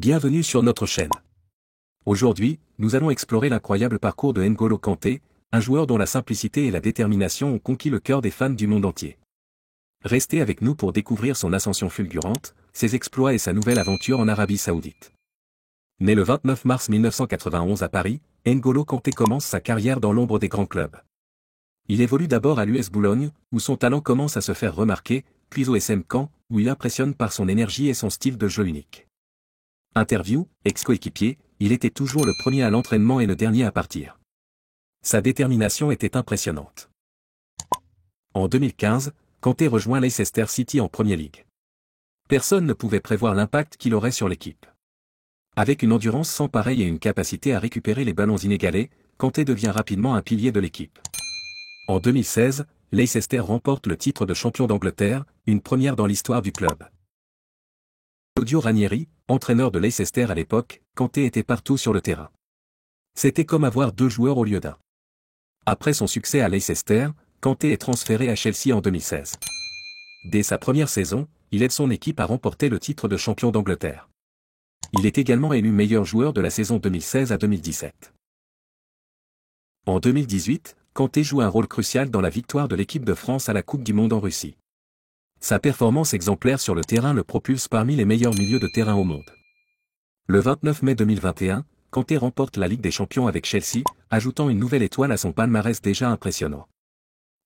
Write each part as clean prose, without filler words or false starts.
Bienvenue sur notre chaîne. Aujourd'hui, nous allons explorer l'incroyable parcours de N'Golo Kanté, un joueur dont la simplicité et la détermination ont conquis le cœur des fans du monde entier. Restez avec nous pour découvrir son ascension fulgurante, ses exploits et sa nouvelle aventure en Arabie Saoudite. Né le 29 mars 1991 à Paris, N'Golo Kanté commence sa carrière dans l'ombre des grands clubs. Il évolue d'abord à l'US Boulogne, où son talent commence à se faire remarquer, puis au SM Caen, où il impressionne par son énergie et son style de jeu unique. Interview, ex-coéquipier, il était toujours le premier à l'entraînement et le dernier à partir. Sa détermination était impressionnante. En 2015, Kanté rejoint Leicester City en Premier League. Personne ne pouvait prévoir l'impact qu'il aurait sur l'équipe. Avec une endurance sans pareille et une capacité à récupérer les ballons inégalés, Kanté devient rapidement un pilier de l'équipe. En 2016, Leicester remporte le titre de champion d'Angleterre, une première dans l'histoire du club. Claudio Ranieri, entraîneur de Leicester à l'époque, Kanté était partout sur le terrain. C'était comme avoir deux joueurs au lieu d'un. Après son succès à Leicester, Kanté est transféré à Chelsea en 2016. Dès sa première saison, il aide son équipe à remporter le titre de champion d'Angleterre. Il est également élu meilleur joueur de la saison 2016 à 2017. En 2018, Kanté joue un rôle crucial dans la victoire de l'équipe de France à la Coupe du Monde en Russie. Sa performance exemplaire sur le terrain le propulse parmi les meilleurs milieux de terrain au monde. Le 29 mai 2021, Kanté remporte la Ligue des Champions avec Chelsea, ajoutant une nouvelle étoile à son palmarès déjà impressionnant.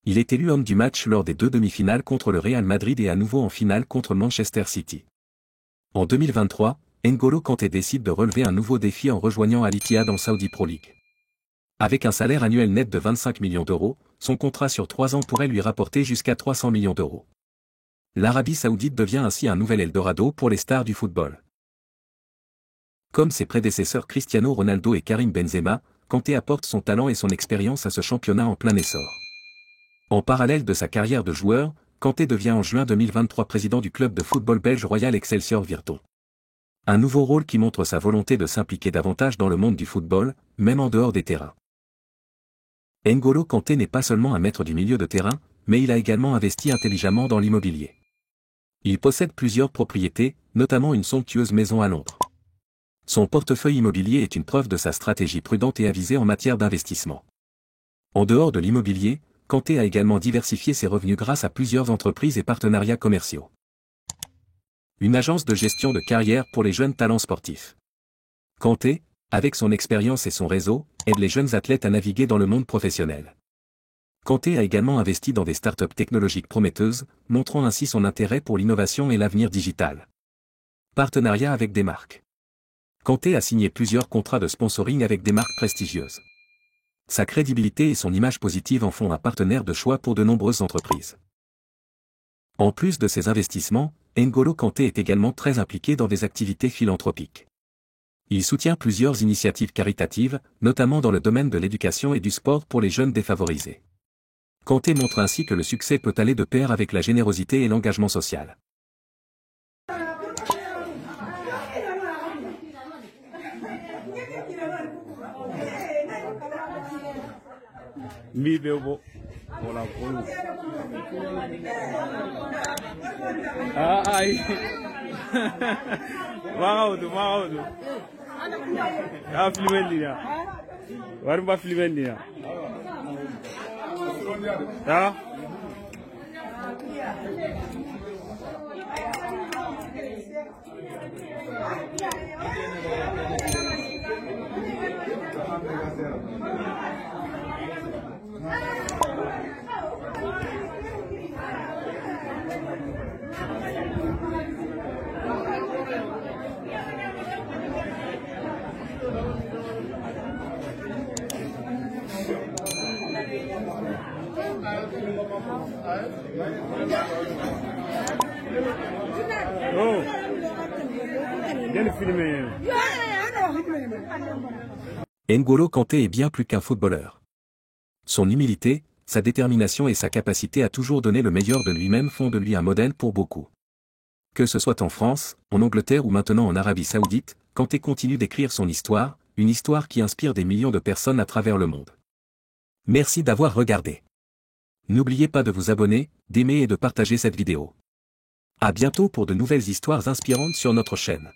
Il est élu homme du match lors des deux demi-finales contre le Real Madrid et à nouveau en finale contre Manchester City. En 2023, N'Golo Kanté décide de relever un nouveau défi en rejoignant Al Ittihad en Saudi Pro League. Avec un salaire annuel net de 25 millions d'euros, son contrat sur 3 ans pourrait lui rapporter jusqu'à 300 millions d'euros. L'Arabie Saoudite devient ainsi un nouvel Eldorado pour les stars du football. Comme ses prédécesseurs Cristiano Ronaldo et Karim Benzema, Kanté apporte son talent et son expérience à ce championnat en plein essor. En parallèle de sa carrière de joueur, Kanté devient en juin 2023 président du club de football belge Royal Excelsior Virton. Un nouveau rôle qui montre sa volonté de s'impliquer davantage dans le monde du football, même en dehors des terrains. N'Golo Kanté n'est pas seulement un maître du milieu de terrain, mais il a également investi intelligemment dans l'immobilier. Il possède plusieurs propriétés, notamment une somptueuse maison à Londres. Son portefeuille immobilier est une preuve de sa stratégie prudente et avisée en matière d'investissement. En dehors de l'immobilier, Kanté a également diversifié ses revenus grâce à plusieurs entreprises et partenariats commerciaux. Une agence de gestion de carrière pour les jeunes talents sportifs. Kanté, avec son expérience et son réseau, aide les jeunes athlètes à naviguer dans le monde professionnel. Kanté a également investi dans des startups technologiques prometteuses, montrant ainsi son intérêt pour l'innovation et l'avenir digital. Partenariat avec des marques. Kanté a signé plusieurs contrats de sponsoring avec des marques prestigieuses. Sa crédibilité et son image positive en font un partenaire de choix pour de nombreuses entreprises. En plus de ses investissements, N'Golo Kanté est également très impliqué dans des activités philanthropiques. Il soutient plusieurs initiatives caritatives, notamment dans le domaine de l'éducation et du sport pour les jeunes défavorisés. Kanté montre ainsi que le succès peut aller de pair avec la générosité et l'engagement social. N'Golo Kanté est bien plus qu'un footballeur. Son humilité, sa détermination et sa capacité à toujours donner le meilleur de lui-même font de lui un modèle pour beaucoup. Que ce soit en France, en Angleterre ou maintenant en Arabie Saoudite, Kanté continue d'écrire son histoire, une histoire qui inspire des millions de personnes à travers le monde. Merci d'avoir regardé. N'oubliez pas de vous abonner, d'aimer et de partager cette vidéo. À bientôt pour de nouvelles histoires inspirantes sur notre chaîne.